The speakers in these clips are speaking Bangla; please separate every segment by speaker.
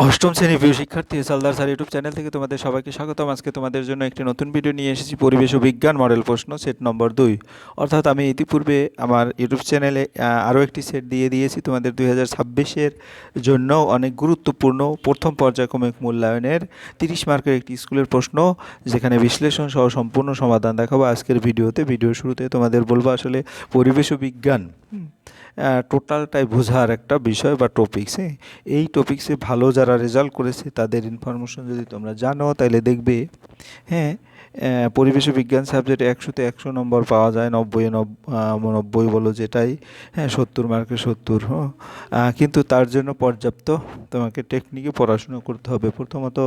Speaker 1: অষ্টম শ্রেণীর প্রিয় শিক্ষার্থী সালদার স্যার ইউটিউব চ্যানেল থেকে তোমাদের সবাইকে স্বাগতম। আজকে তোমাদের জন্য একটি নতুন ভিডিও নিয়ে এসেছি, পরিবেশ ও বিজ্ঞান মডেল প্রশ্ন সেট নম্বর 2। অর্থাৎ আমি ইতিপূর্বে আমার ইউটিউব চ্যানেলে আরও একটি সেট দিয়ে দিয়েছি তোমাদের 2026-এর জন্য অনেক গুরুত্বপূর্ণ প্রথম পর্যায়ক্রমিক মূল্যায়নের 30 মার্কের একটি স্কুলের প্রশ্ন, যেখানে বিশ্লেষণ সহ সম্পূর্ণ সমাধান দেখাবো আজকের ভিডিওতে। ভিডিওর শুরুতে তোমাদের বলবো আসলে পরিবেশ ও বিজ্ঞান টোটালটাই বোঝার একটা বিষয় বা টপিক্স। এই টপিক্সে ভালো যারা রেজাল্ট করেছে তাদের ইনফরমেশন যদি তোমরা জানো তাহলে দেখবে হ্যাঁ পরিবেশ ও বিজ্ঞান সাবজেক্টে 100-তে 100 নম্বর পাওয়া যায়, 90-এ 90 বলো যেটাই, 70 মার্কে 70। কিন্তু তার জন্য পর্যাপ্ত তোমাকে টেকনিকে পড়াশোনা করতে হবে। প্রথমত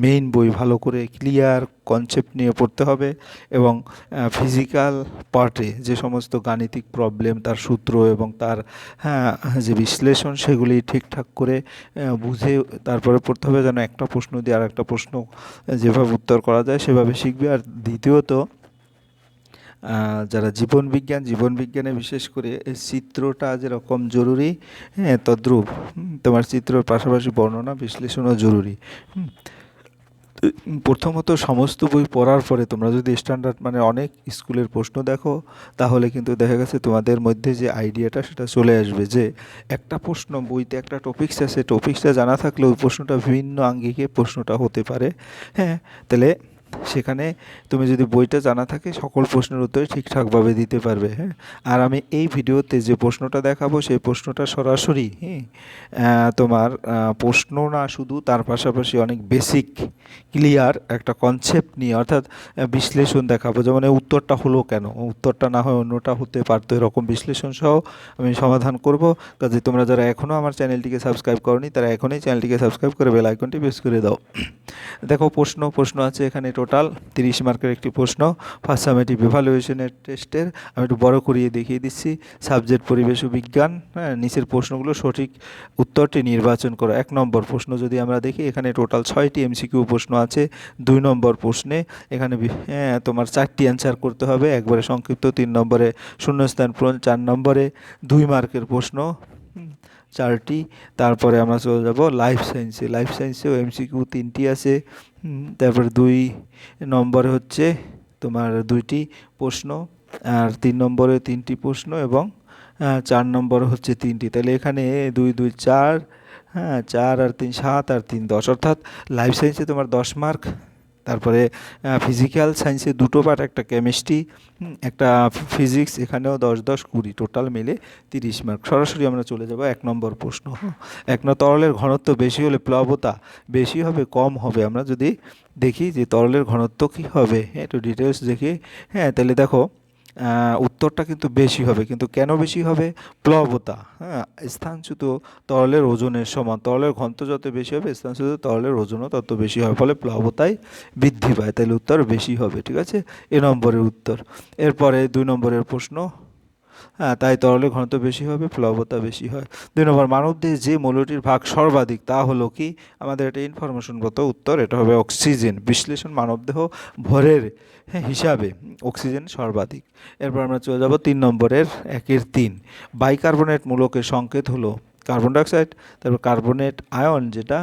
Speaker 1: মেইন বই ভালো করে ক্লিয়ার কনসেপ্ট নিয়ে পড়তে হবে এবং ফিজিক্যাল পার্টে যে সমস্ত গাণিতিক প্রবলেম, তার সূত্র এবং তার যে বিশ্লেষণ, সেগুলি ঠিকঠাক করে বুঝে তারপরে পড়তে হবে, যেন একটা প্রশ্ন দিয়ে আর একটা প্রশ্ন যেভাবে উত্তর করা যায় সেভাবে শিখবে। আর দ্বিতীয়ত যারা জীবনবিজ্ঞানে বিশেষ করে চিত্রটা যেরকম জরুরি, তদ্রূপ তোমার চিত্রের পাশাপাশি বর্ণনা বিশ্লেষণও জরুরি। প্রথমত সমস্ত বই পড়ার পরে তোমরা যদি স্ট্যান্ডার্ড মানে অনেক স্কুলের প্রশ্ন দেখো, তাহলে কিন্তু দেখা গেছে তোমাদের মধ্যে যে আইডিয়াটা সেটা চলে আসবে যে একটা প্রশ্ন বইতে একটা টপিকস আছে, টপিকসটা জানা থাকলে ওই প্রশ্নটা বিভিন্ন আঙ্গিকে প্রশ্নটা হতে পারে। তাহলে সেখানে তুমি যদি বইটা জানা থাকে সকল প্রশ্নের উত্তরই ঠিকঠাকভাবে দিতে পারবে। আর আমি এই ভিডিওতে যে প্রশ্নটা দেখাবো সেই প্রশ্নটা সরাসরি তোমার প্রশ্ন না শুধু, তার পাশাপাশি অনেক বেসিক ক্লিয়ার একটা কনসেপ্ট নিয়ে, অর্থাৎ বিশ্লেষণ দেখাবো, যেমন এই উত্তরটা হলো কেন, উত্তরটা না হয় অন্যটা হতে পারতো, এরকম বিশ্লেষণ সহ আমি সমাধান করব। কাজে তোমরা যারা এখনও আমার চ্যানেলটিকে সাবস্ক্রাইব করনি তারা এখনই চ্যানেলটিকে সাবস্ক্রাইব করে বেল আইকনটি প্রেস করে দাও। দেখো প্রশ্ন আছে এখানে টোটাল 30 মার্কের একটি প্রশ্ন, ফার্স্ট সামেটিভ ইভ্যালুয়েশনের টেস্টের। আমি একটু বড় করিয়ে দেখিয়ে দিচ্ছি। সাবজেক্ট পরিবেশ ও বিজ্ঞান, নিচের প্রশ্নগুলো সঠিক উত্তরটি নির্বাচন করো। 1 নম্বর প্রশ্ন যদি আমরা দেখি, এখানে টোটাল 6টি এমসিকিউ প্রশ্ন আছে। 2 নম্বর প্রশ্নে এখানে তোমার 4টি অ্যান্সার করতে হবে, একবারে সংক্ষিপ্ত। 3 নম্বরে শূন্যস্থান পূরণ। 4 নম্বরে 2 মার্কের প্রশ্ন 4টি। তারপরে আমরা চলে যাব লাইফ সায়েন্সেও এমসিকিউ 3টি আছে। তারপরে 2 নম্বরে হচ্ছে তোমার 2টি প্রশ্ন, আর 3 নম্বরে 3টি প্রশ্ন এবং 4 নম্বরে হচ্ছে 3টি। তাহলে এখানে 2 2 4, 4 আর 3 7 আর 3 10, অর্থাৎ লাইফ সায়েন্সে তোমার 10 মার্ক। তারপরে ফিজিক্যাল সায়েন্সে 2টো পার্ট, একটা কেমিস্ট্রি একটা ফিজিক্স, এখানেও 10 10 20, টোটাল মিলে 30 মার্ক। সরাসরি আমরা চলে যাব 1 নম্বর প্রশ্ন। তরলের ঘনত্ব বেশি হলে প্লাবতা বেশি হবে কম হবে? আমরা যদি দেখি যে তরলের ঘনত্ব কী হবে, একটু ডিটেলস দেখি। তাহলে দেখো উত্তরটা কিন্তু বেশি হবে, কিন্তু কেন বেশি হবে? প্লাবতা, স্থানচ্যুত তরলের ওজনের সমান। তরলের ঘনত্ব যত বেশি হবে, স্থানচ্যুত তরলের ওজনও তত বেশি হয়, ফলে প্লাবতাই বৃদ্ধি পায়। তাহলে উত্তর বেশি হবে, ঠিক আছে, এ নম্বরের উত্তর। এরপরে 2 নম্বরের প্রশ্ন, তাই তরলের ঘনত্ব বেশি হবে, প্লাবতা বেশি হয়। 2 নম্বর, মানবদেহে যে মৌলটির ভাগ সর্বাধিক তা হলো কি? আমাদের এটা ইনফরমেশনগত উত্তর, এটা হবে অক্সিজেন। বিশ্লেষণ মানবদেহ ভরের হিসাবে অক্সিজেন সর্বাধিক। এরপর আমরা চলে যাব 3 নম্বরের 1-এর 3, বাইকার্বনেট মূলকের সংকেত হলো কার্বন ডাইঅক্সাইড। তারপর কার্বনেট আয়ন যেটা,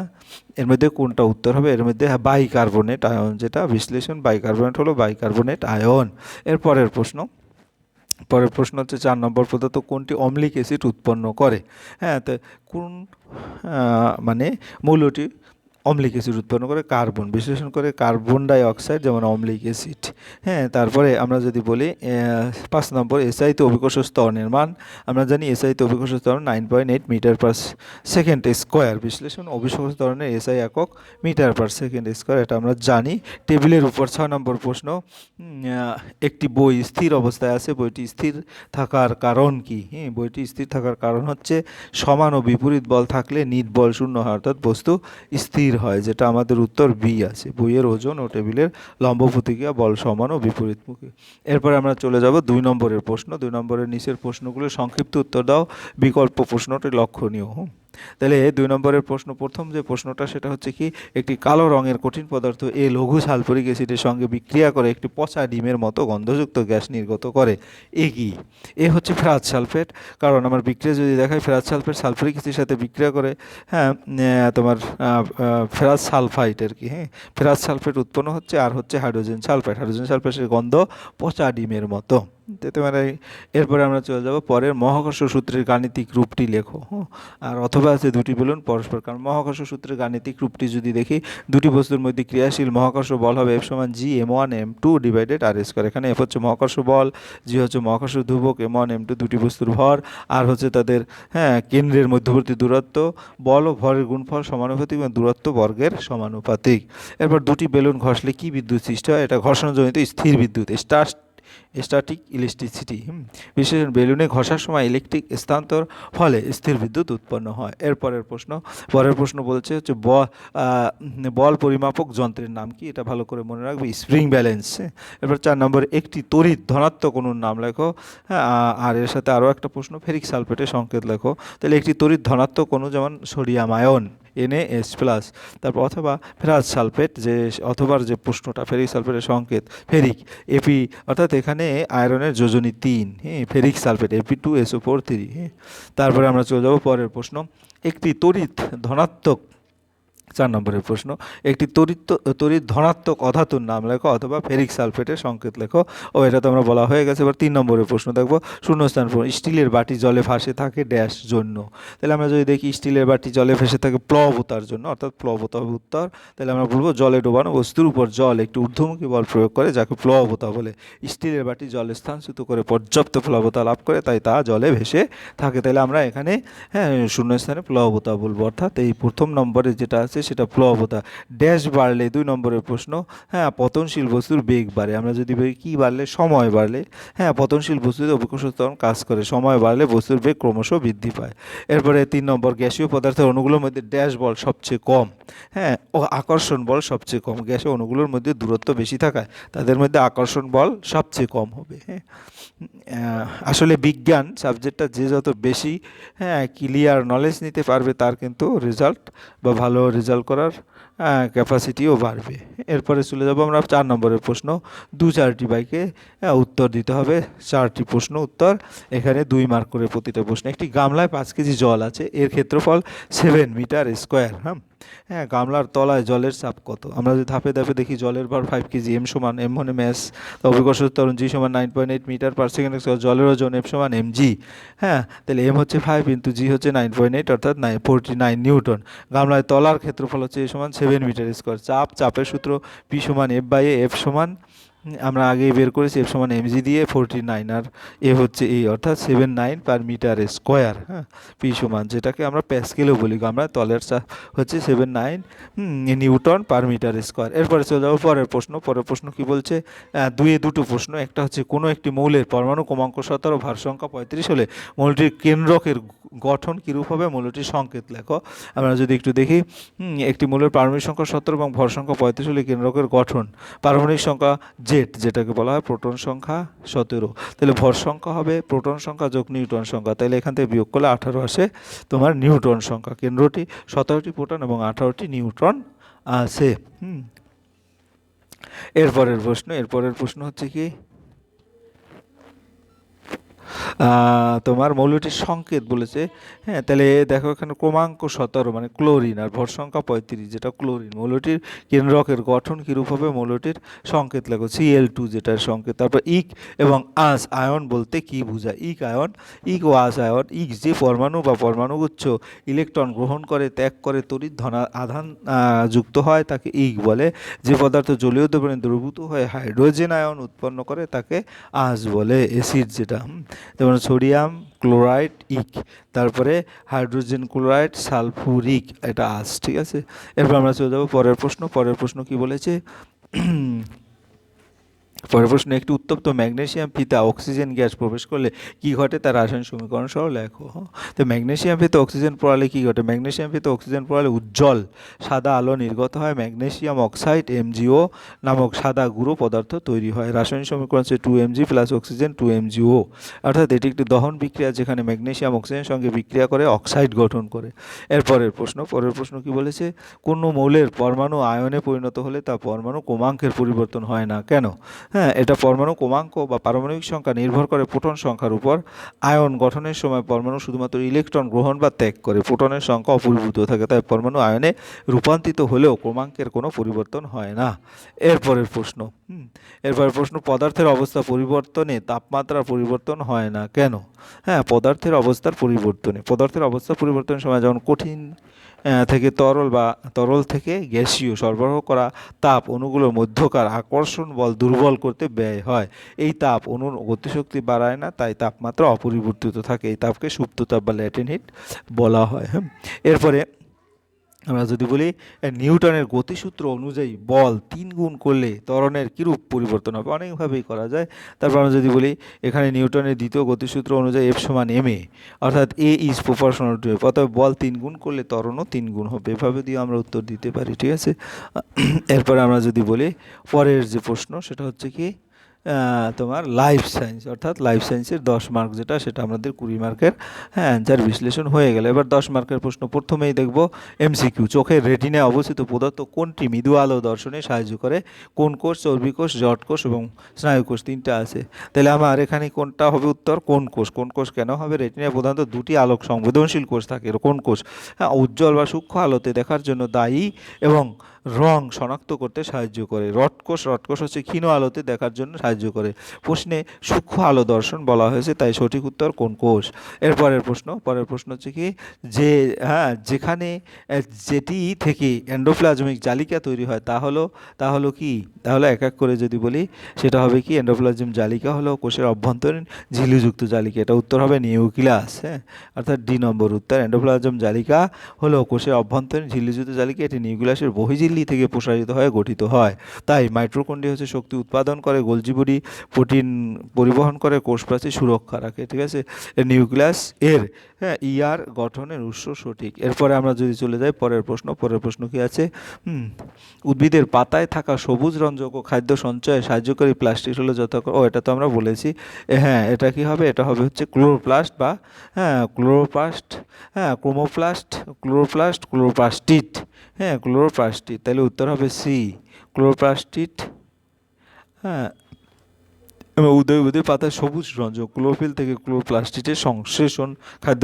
Speaker 1: এর মধ্যে কোনটা উত্তর হবে? এর মধ্যে বাইকার্বনেট আয়ন যেটা বিশ্লেষণ, বাইকার্বনেট হলো বাইকার্বনেট আয়ন। পরের প্রশ্ন হচ্ছে 4 নম্বর, প্রদত্ত কোনটি অম্লিক অ্যাসিড উৎপন্ন করে? তো কোন মানে মৌলটি অম্লিক অ্যাসিড উৎপন্ন করে? কার্বন। বিশ্লেষণ করে কার্বন ডাই অক্সাইড যেমন অম্লিক অ্যাসিড। তারপরে আমরা যদি বলি 5 নম্বর, এসআইতে অভিকর্ষ স্তরণের মান। আমরা জানি এসআইতে অভিকর্ষ স্তরণ 9.8 মিটার পার সেকেন্ড স্কোয়ার। বিশ্লেষণ অভিকর্ষ স্তরণের এসআই একক মিটার পার সেকেন্ড স্কোয়ার, এটা আমরা জানি। টেবিলের উপর 6 নম্বর প্রশ্ন, একটি বই স্থির অবস্থায় আছে, বইটি স্থির থাকার কারণ কি? বইটি স্থির থাকার কারণ হচ্ছে সমান ও বিপরীত বল থাকলে নিট বল শূন্য হয়, অর্থাৎ বস্তু স্থির হয়, যেটা আমাদের উত্তর বি আছে। বইয়ের ওজন ও টেবিলের লম্ব প্রতিক্রিয়া বল সমান ও বিপরীতমুখী। এরপরে আমরা চলে যাব 2 নম্বরের প্রশ্ন। 2 নম্বরের নিচের প্রশ্নগুলো সংক্ষিপ্ত উত্তর দাও, বিকল্প প্রশ্নটি লক্ষণীয়। তাহলে 2 নম্বরের প্রশ্ন, প্রথম যে প্রশ্নটা সেটা হচ্ছে কি, একটি কালো রঙের কঠিন পদার্থ এ লঘু সালফুরিক অ্যাসিডের সঙ্গে বিক্রিয়া করে একটি পচা ডিমের মতো গন্ধযুক্ত গ্যাস নির্গত করে, এ কি? এ হচ্ছে ফেরাস সালফেট। কারণ আমার বিক্রিয়া যদি দেখায় ফেরাস সালফেট সালফুরিক অ্যাসিডের সাথে বিক্রিয়া করে, হ্যাঁ, তোমার ফেরাস সালফাইড আর কি, হ্যাঁ, ফেরাস সালফেট উৎপন্ন হচ্ছে, আর হচ্ছে হাইড্রোজেন সালফাইড। হাইড্রোজেন সালফাইডের গন্ধ পচা ডিমের মতো। মানে এরপরে আমরা চলে যাব পরের, মহাকর্ষ সূত্রের গাণিতিক রূপটি লেখো। আর অথবা আছে দুটি বলুন পরস্পর, কারণ মহাকর্ষ সূত্রের গাণিতিক রূপটি যদি দেখি, দুটি বস্তুর মধ্যে ক্রিয়াশীল মহাকর্ষ বল হবে F সমান G m1 m2 divided r square. এখানে F হচ্ছে মহাকর্ষ বল, G হচ্ছে মহাকর্ষ ধ্রুবক, m1 m2 দুটি বস্তুর ভর, আর হচ্ছে তাদের, হ্যাঁ, কেন্দ্রের মধ্যবর্তী দূরত্ব। বল ও ভরের গুণফল সমানুপাতিক এবং দূরত্ব বর্গের সমানুপাতিক। এরপর দুটি বেলুন ঘষলে কি বিদ্যুৎ সৃষ্টি হয়? এটা ঘর্ষণজনিত স্থির বিদ্যুৎ, স্ট্যাটিক ইলেকট্রিসিটি। বিশেষ বেলুনে ঘষার সময় ইলেকট্রিক স্থানান্তর ফলে স্থির বিদ্যুৎ উৎপন্ন হয়। পরের প্রশ্ন বলছে হচ্ছে বল পরিমাপক যন্ত্রের নাম কি? এটা ভালো করে মনে রাখবে, স্প্রিং ব্যালেন্স। এরপর 4 নম্বর, একটি তড়িৎ ধনাত্মক অণুর নাম লেখো। হ্যাঁ, আর এর সাথে আরও একটা প্রশ্ন, ফেরিক সালফেটের সংকেত লেখো। তাহলে একটি তড়িৎ ধনাত্মক অণু যেমন সোডিয়াম আয়ন Na+, তারপর অথবা ফেরাস সালফেট, যে অথবার যে প্রশ্নটা, ফেরিক সালফেটের সংকেত ফেরিক, এপি, অর্থাৎ এখানে আয়রনের যোজনী 3, হ্যাঁ, ফেরিক সালফেট Fe2SO4 3, হ্যাঁ। তারপরে আমরা চলে যাব পরের প্রশ্ন, একটি তড়িৎ ধনাত্মক, 4 নম্বরের প্রশ্ন, একটি তড়িৎ ধনাত্মক অধাতুর নাম লেখো অথবা ফেরিক সালফেটের সংকেত লেখো। ও এটা তো আমরা বলা হয়ে গেছে। এবার 3 নম্বরের প্রশ্ন দেখবো, শূন্যস্থান পূরণ। স্টিলের বাটি জলে ভাসে থাকে ড্যাশ জন্য। তাহলে আমরা যদি দেখি স্টিলের বাটি জলে ভেসে থাকে প্লবতার জন্য, অর্থাৎ প্লবতা হবে উত্তর। তাহলে আমরা বলবো জলে ডোবানো বস্তুর উপর জল একটি ঊর্ধ্বমুখী বল প্রয়োগ করে, যাকে প্লবতা বলে। স্টিলের বাটি জলে স্থানচ্যুত করে পর্যাপ্ত প্লবতা লাভ করে, তাই তা জলে ভেসে থাকে। তাহলে আমরা এখানে, হ্যাঁ, শূন্যস্থানে প্লবতা বলবো, অর্থাৎ এই প্রথম নম্বরে যেটা আছে সেটা প্লবতা। ড্যাশ বাড়লে, 2 নম্বরের প্রশ্ন, হ্যাঁ, পতনশীল বস্তুর বেগ বাড়ে। আমরা যদি বলি কী বাড়লে? সময় বাড়লে। হ্যাঁ, পতনশীল বস্তুতে অভিকর্ষ ত্বরণ কাজ করে, সময় বাড়লে বস্তুর বেগ ক্রমশ বৃদ্ধি পায়। এরপরে 3 নম্বর, গ্যাসীয় পদার্থের অণুগুলোর মধ্যে ড্যাশ বল সবচেয়ে কম। হ্যাঁ, ও আকর্ষণ বল সবচেয়ে কম। গ্যাসীয় অণুগুলোর মধ্যে দূরত্ব বেশি থাকায় তাদের মধ্যে আকর্ষণ বল সবচেয়ে কম হবে। হ্যাঁ, আসলে বিজ্ঞান সাবজেক্টটা যে যত বেশি, হ্যাঁ, ক্লিয়ার নলেজ নিতে পারবে, তার কিন্তু রেজাল্ট বা ভালো রেজাল্ট করার ক্যাপাসিটিও বাড়বে। এরপরে চলে যাব আমরা 4 নম্বরের প্রশ্ন, 2-4টি বাইকে উত্তর দিতে হবে। 4টি প্রশ্ন উত্তর, এখানে 2 মার্ক করে প্রতিটা প্রশ্ন। একটি গামলায় 5 কেজি জল আছে, এর ক্ষেত্রফল 7 মিটার স্কোয়ার। হ্যাঁ, গামলার তলায় জলের চাপ কত? আমরা যদি ধাপে ধাপে দেখি, জলের ভর 5 কেজি, এম সমান, এম মানে ম্যাস, অভিকর্ষ ত্বরণ জি সমান 9.8 মিটার পার সেকেন্ড, জলের ওজন এফ সমান mg। হ্যাঁ, তাহলে এম হচ্ছে 5 কিন্তু জি হচ্ছে 9.8, অর্থাৎ 49 নিউটন। গামলায় তলার ক্ষেত্রফল হচ্ছে এ সমান 7 মিটার স্কোয়ার। চাপের সূত্র পি সমান F/A, এফ সমান আমরা আগেই বের করেছি, এফ সমান mg দিয়ে 49, আর এ হচ্ছে এই, অর্থাৎ 79 পার মিটার স্কোয়ার। হ্যাঁ, পি সমান, যেটাকে আমরা প্যাসকেলও বলি, আমরা তলের চাপ হচ্ছে 79 নিউটন পার মিটার স্কোয়ার। এরপরে চলে যাবো পরের প্রশ্ন কি বলছে? 2-এ 2টো প্রশ্ন। একটা হচ্ছে কোনো একটি মৌলের পরমাণু ক্রমাঙ্ক 17, ভার সংখ্যা 35 হলে মৌলটির কেন্দ্রকের গঠন কীরূপ হবে? মৌলটির সংকেত লেখো। আমরা যদি একটু দেখি, একটি মৌলের পারমাণবিক সংখ্যা 17 এবং ভর সংখ্যা 35 হলে কেন্দ্রকের গঠন, পারমাণবিক সংখ্যা জেড, যেটাকে বলা হয় প্রোটন সংখ্যা 17, তাহলে ভর সংখ্যা হবে প্রোটন সংখ্যা যোগ নিউটন সংখ্যা, তাহলে এখান থেকে বিয়োগ করলে 18 আসে তোমার নিউটন সংখ্যা। কেন্দ্রটি 17টি প্রোটন এবং 18টি নিউট্রন আছে। এরপরের প্রশ্ন হচ্ছে কি, তোমার মৌলটির সংকেত বলেছে। হ্যাঁ, তাহলে দেখো এখানে ক্রমাঙ্ক 17 মানে ক্লোরিন, আর ভর সংখ্যা 35 যেটা ক্লোরিন। মৌলটির কেন্দ্রকের গঠন কীরূপ হবে? মৌলটির সংকেত লেখো, Cl2 যেটার সংকেত। তারপর ইক এবং আস আয়ন বলতে কি বোঝায়? ইক ও আস আয়ন, ইক যে পরমাণু বা পরমাণুগুচ্ছ ইলেকট্রন গ্রহণ করে ত্যাগ করে তড়িৎ আধান যুক্ত হয় তাকে ইক বলে। যে পদার্থ জলীয় দ্রবণে দ্রবীভূত হয়ে হাইড্রোজেন আয়ন উৎপন্ন করে তাকে আস বলে, অ্যাসিড যেটা। যেমন সোডিয়াম ক্লোরাইড ইক, তারপরে হাইড্রোজেন ক্লোরাইড সালফুরিক, এটা আস, ঠিক আছে। এরপর আমরা চলে যাবো পরের প্রশ্ন কি বলেছে? পরের প্রশ্ন, একটি উত্তপ্ত ম্যাগনেসিয়াম ফিতা অক্সিজেন গ্যাস প্রবেশ করলে কি ঘটে তার রাসায়নিক সমীকরণ সহ লেখো। তো ম্যাগনেসিয়াম ফিতা অক্সিজেন পড়ালে কি ঘটে? ম্যাগনেসিয়াম ফিতা অক্সিজেন পড়ালে উজ্জ্বল সাদা আলো নির্গত হয়, ম্যাগনেসিয়াম অক্সাইড MgO নামক সাদা গুঁড়ো পদার্থ তৈরি হয়। রাসায়নিক সমীকরণ হচ্ছে 2Mg প্লাস অক্সিজেন 2MgO, অর্থাৎ এটি একটি দহন বিক্রিয়া যেখানে ম্যাগনেসিয়াম অক্সিজেনের সঙ্গে বিক্রিয়া করে অক্সাইড গঠন করে। পরের প্রশ্ন কি বলেছে? কোনো মৌলের পরমাণু আয়নে পরিণত হলে তা পরমাণু ক্রমাঙ্কের পরিবর্তন হয় না, কেন? হ্যাঁ, এটা পরমাণু ক্রমাঙ্ক বা পারমাণবিক সংখ্যা নির্ভর করে প্রোটন সংখ্যার উপর। আয়ন গঠনের সময় পরমাণু শুধুমাত্র ইলেকট্রন গ্রহণ বা ত্যাগ করে, প্রোটনের সংখ্যা অপরিবর্তিত থাকে, তাই পরমাণু আয়নে রূপান্তরিত হলেও ক্রমাঙ্কের কোনো পরিবর্তন হয় না। এরপরের প্রশ্ন, পদার্থের অবস্থা পরিবর্তনে তাপমাত্রার পরিবর্তন হয় না, কেন? হ্যাঁ, পদার্থের অবস্থা পরিবর্তনের সময় যেমন কঠিন থেকে তরল বা তরল থেকে গ্যাসীয় সরবরাহ করা তাপ অণুগুলোর মধ্যকার আকর্ষণ বল দুর্বল করতে ব্যয় হয়। এই তাপ অণুর গতিশক্তি বাড়ায় না, তাই তাপমাত্রা অপরিবর্তিত থাকে। এই তাপকে সুপ্ত তাপ বা ল্যাটেন্ট হিট বলা হয়। এরপরে আমরা যদি বলি নিউটনের গতিসূত্র অনুযায়ী বল 3 গুণ করলে ত্বরণের কিরূপ পরিবর্তন হবে? অনেকভাবেই করা যায়। তারপর আমরা যদি বলি এখানে নিউটনের দ্বিতীয় গতিসূত্র অনুযায়ী F সমান ma, অর্থাৎ A is proportional to F, অতএব বল 3 গুণ করলে ত্বরণও 3 গুণ হবে। এভাবে দিয়ে আমরা উত্তর দিতে পারি, ঠিক আছে। এরপরে আমরা যদি বলি পরের যে প্রশ্ন সেটা হচ্ছে কি তোমার লাইফ সায়েন্স, অর্থাৎ লাইফ সায়েন্সের 10 মার্ক যেটা, সেটা আমাদের 20 মার্কের অ্যান্সার বিশ্লেষণ হয়ে গেল। এবার 10 মার্কের প্রশ্ন প্রথমেই দেখব MCQ, চোখের রেটিনায় অবস্থিত পদার্থ কোনটি মৃদু আলো দর্শনে সাহায্য করে? কোন কোষ, চর্বি কোষ, জট কোষ এবং স্নায়ু কোষ, 3টা আছে। তাহলে আমার এখানে কোনটা হবে উত্তর? কোন কোষ। কোন কোষ কেন হবে? রেটিনায় প্রধানত 2টি আলোক সংবেদনশীল কোষ থাকে। কোন কোষ? হ্যাঁ, উজ্জ্বল বা সূক্ষ্ম আলোতে দেখার জন্য দায়ী এবং রং শনাক্ত করতে সাহায্য করে। রডকোষ হচ্ছে ক্ষীণ আলোতে দেখার জন্য সাহায্য করে। প্রশ্নে সূক্ষ্ম আলো দর্শন বলা হয়েছে, তাই সঠিক উত্তর কোন কোষ। পরের প্রশ্ন হচ্ছে কি যে যেখানে যেটি থেকে এন্ডোপ্লাজমিক জালিকা তৈরি হয় তা হলো কি? তাহলে এক এক করে যদি বলি সেটা হবে কি? এন্ডোপ্লাজম জালিকা হলো কোষের অভ্যন্তরীণ ঝিল্লিযুক্ত জালিকা। এটা উত্তর হবে নিউক্লিয়াস। অর্থাৎ ডি নম্বর উত্তর। এন্ডোপ্লাজম জালিকা হলো কোষের অভ্যন্তরীণ ঝিল্লিযুক্ত জালিকা, এটি নিউক্লিয়াসের বহির্ঝিল্লি থেকে প্রসারিত হয়ে গঠিত হয়। তাই মাইটোকন্ড্রিয়া হচ্ছে শক্তি উৎপাদন করে, গোলজি বডি প্রোটিন পরিবহন করে, কোষ প্রাচীর সুরক্ষা রাখে, ঠিক আছে। নিউক্লিয়াস এর গঠনের উৎস সঠিক। এরপরে আমরা যদি চলে যাই পরের প্রশ্ন কি আছে? উদ্ভিদের পাতায় থাকা সবুজ রঞ্জক ও খাদ্য সঞ্চয়ে সাহায্যকারী প্লাস্টিক হলো এটা তো আমরা বলেছি। এটা কি হবে? এটা হবে হচ্ছে ক্লোরোপ্লাস্ট বা ক্লোরোপ্লাস্টিড। ক্লোরোপ্লাস্টিড, তাহলে উত্তর হবে সি, ক্লোরোপ্লাস্টিড। উদ্ভিদের পাতায় সবুজ রঞ্জক ক্লোরোফিল থেকে ক্লোরোপ্লাস্টিডের সংশ্লেষণ খাদ্য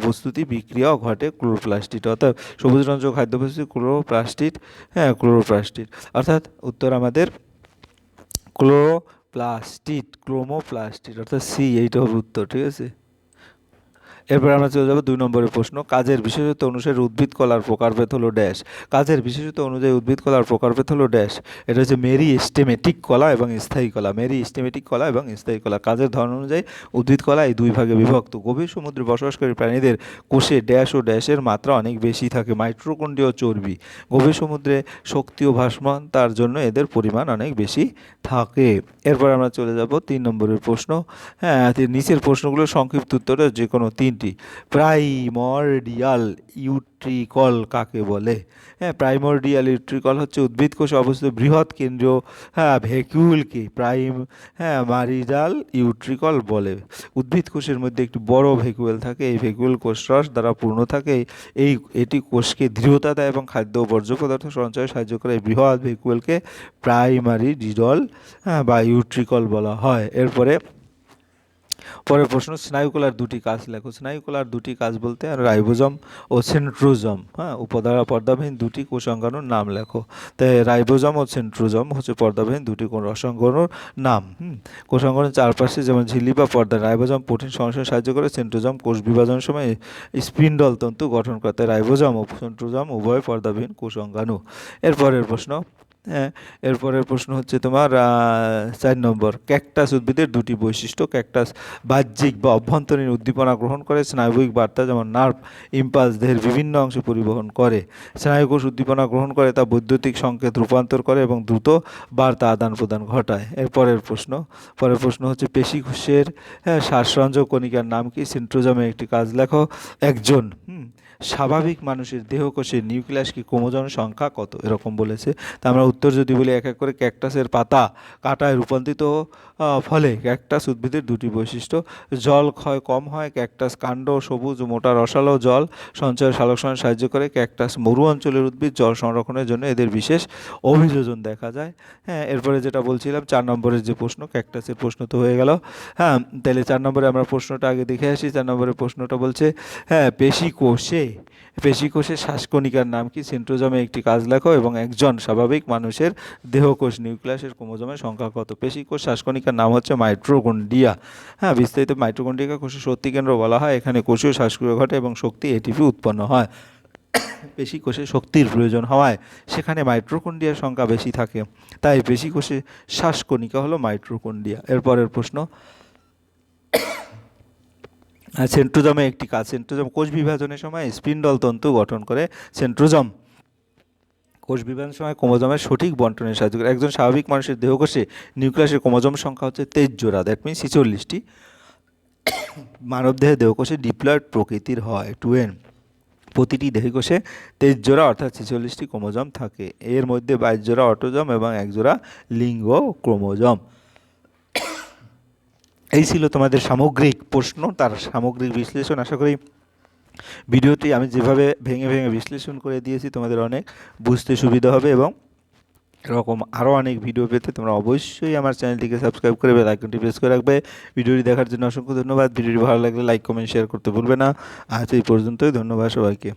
Speaker 1: বস্তুটি বিক্রিয়াও ঘটে ক্লোরোপ্লাস্টিড, অর্থাৎ সবুজ রঞ্জক খাদ্য বস্তু ক্লোরোপ্লাস্টিড। অর্থাৎ উত্তর আমাদের ক্রোমোপ্লাস্টিড, অর্থাৎ সি, এইটা হবে উত্তর, ঠিক আছে। এরপর আমরা চলে যাবো 2 নম্বরের প্রশ্ন। কাজের বিশেষত্ব অনুসারে উদ্ভিদ কলার প্রকারভেদ হলো ড্যাশ। কাজের বিশেষত্ব অনুযায়ী উদ্ভিদ কলার প্রকারভেদ হলো ড্যাশ। এটা হচ্ছে মেরিস্টেমেটিক কলা এবং স্থায়ী কলা। মেরিস্টেমেটিক কলা এবং স্থায়ী কলা। কাজের ধরন অনুযায়ী উদ্ভিদ কলা এই 2 ভাগে বিভক্ত। গভীর সমুদ্রে বসবাসকারী প্রাণীদের কোষে ড্যাশ ও ড্যাশের মাত্রা অনেক বেশি থাকে, মাইটোকন্ড্রিয়া ও চর্বি। গভীর সমুদ্রে শক্তি ও ভাসমান, তার জন্য এদের পরিমাণ অনেক বেশি থাকে। এরপর আমরা চলে যাব 3 নম্বরের প্রশ্ন। নিচের প্রশ্নগুলোর সংক্ষিপ্ত উত্তরে যে কোনো 3টি। প্রাইমর্ডিয়াল ইউট্রিকল কাকে বলে? প্রাইমর্ডিয়াল ইউট্রিকল হচ্ছে উদ্ভিদ কোষে অবস্থিত বৃহৎ কেন্দ্রীয় ভ্যাকুইলকে প্রাইমারিডাল ইউট্রিকল বলে। উদ্ভিদ কোষের মধ্যে একটি বড় ভ্যাকুইল থাকে, এই ভ্যাকুইল কোষরস দ্বারা পূর্ণ থাকে। এটি কোষকে দৃঢ়তা দেয় এবং খাদ্য ও বর্জ্য পদার্থ সঞ্চয়ে সাহায্য করে। এই বৃহৎ ভ্যাকুইলকে প্রাইমারিডাল বা ইউট্রিকল বলা হয়। পরের প্রশ্ন, স্নায়ুকলার 2টি কাজ লেখো। স্নায়ুকলার 2টি কাজ বলতে রাইবোজম ও সেন্ট্রোজম, পর্দাবিহীন 2টি কোষাঙ্গাণুর নাম লেখো। তাই রাইবোজম ও সেন্ট্রোজম হচ্ছে পর্দাবিহীন 2টি কোষাঙ্গাণুর নাম। কোষাঙ্গাণুর চারপাশে যেমন ঝিল্লি বা পর্দা। রাইবোজম প্রোটিন সংশ্লেষণে সাহায্য করে, সেন্ট্রোজম কোষ বিভাজনের সময় স্পিন্ডল তন্তু গঠন করে। তাই রাইবোজম ও সেন্ট্রোজম উভয় পর্দাবিহীন কোষাঙ্গাণু। এরপরের প্রশ্ন, হ্যাঁ, এরপরের প্রশ্ন হচ্ছে তোমার ৪ নম্বর, ক্যাকটাস উদ্ভিদের দুটি বৈশিষ্ট্য। ক্যাকটাস বাহ্যিক বা অভ্যন্তরীণ উদ্দীপনা গ্রহণ করে, স্নায়বিক বার্তা যেমন নার্ভ ইম্পালস দেহের বিভিন্ন অংশে পরিবহন করে। স্নায়ুকোষ উদ্দীপনা গ্রহণ করে তা বৈদ্যুতিক সংকেত রূপান্তর করে এবং দ্রুত বার্তা আদান প্রদান ঘটায়। পরের প্রশ্ন হচ্ছে পেশি কোষের শ্বাসরঞ্জক কণিকার নাম কি? সেন্ট্রোজমে একটি কাজ লেখো। একজন স্বাভাবিক মানুষের দেহকোষের নিউক্লিয়াস কি ক্রোমোজোমের সংখ্যা কত? এরকম বলেছে। তা আমরা উত্তর যদি বলি এক এক করে, ক্যাকটাসের পাতা কাঁটায় রূপান্তরিত ফলে ক্যাকটাস উদ্ভিদের দুটি বৈশিষ্ট্য, জল ক্ষয় কম হয়, ক্যাকটাস কাণ্ড সবুজ মোটা রসালো, জল সঞ্চয়ের সালোকসংশ্লেষণে সাহায্য করে, ক্যাকটাস মরু অঞ্চলের উদ্ভিদ, জল সংরক্ষণের জন্য এদের বিশেষ অভিযোজন দেখা যায়। হ্যাঁ, এরপরে যেটা বলছিলাম ৪ নম্বরের যে প্রশ্ন, ক্যাকটাসের প্রশ্ন তো হয়ে গেল। হ্যাঁ, তাহলে ৪ নম্বরে আমরা প্রশ্নটা আগে দেখে আসি। ৪ নম্বরের প্রশ্নটা বলছে পেশিকোষের শ্বাসকণিকার নাম কি? সেন্ট্রোজমে একটি কাজ লেখো এবং একজন স্বাভাবিক মানুষের দেহকোষ নিউক্লিয়াসের ক্রোমোজোমের সংখ্যা কত? পেশিকোষ শ্বাসকণিকার নাম হচ্ছে মাইটোকন্ড্রিয়া। হ্যাঁ, বিস্তারিত মাইটোকন্ড্রিয়াকে কোষের শক্তি কেন্দ্র বলা হয়। এখানে কোষীয় শ্বাসক্রিয়া ঘটে এবং শক্তি এটিপি উৎপন্ন হয়। পেশিকোষে শক্তির প্রয়োজন হওয়ায় সেখানে মাইটোকন্ড্রিয়ার সংখ্যা বেশি থাকে, তাই পেশিকোষে শ্বাসকণিকা হলো মাইটোকন্ড্রিয়া। এরপরের প্রশ্ন, সেন্ট্রোজমে একটি কাজ। সেন্ট্রোজম কোষ বিভাজনের সময় স্পিন্ডল তন্তু গঠন করে। সেন্ট্রোজম কোষ বিভাজনের সময় ক্রোমোজোমের সঠিক বন্টনে সাহায্য করে। একজন স্বাভাবিক মানুষের দেহকোষে নিউক্লিয়াসের ক্রোমোজোম সংখ্যা হচ্ছে 23 জোড়া, দ্যাট মিনস 46টি। মানবদেহে দেহকোষে ডিপ্লয়েড প্রকৃতির হয়, 2n। প্রতিটি দেহকোষে 23 জোড়া অর্থাৎ 46টি ক্রোমোজোম থাকে। এর মধ্যে 22 জোড়া অটোজোম এবং 1 জোড়া লিঙ্গ ক্রোমোজোম। এই ছিল তোমাদের সামগ্রিক প্রশ্ন, তার সামগ্রিক বিশ্লেষণ। আশা করি ভিডিওটি আমি যেভাবে ভেঙে ভেঙে বিশ্লেষণ করে দিয়েছি তোমাদের অনেক বুঝতে সুবিধা হবে, এবং এরকম আরও অনেক ভিডিও পেতে তোমরা অবশ্যই আমার চ্যানেলটিকে সাবস্ক্রাইব করে বেল আইকনটি প্রেস করে রাখবে। ভিডিওটি দেখার জন্য অসংখ্য ধন্যবাদ। ভিডিওটি ভালো লাগলে লাইক কমেন্ট শেয়ার করতে ভুলবে না। আজ এই পর্যন্তই, ধন্যবাদ সবাইকে।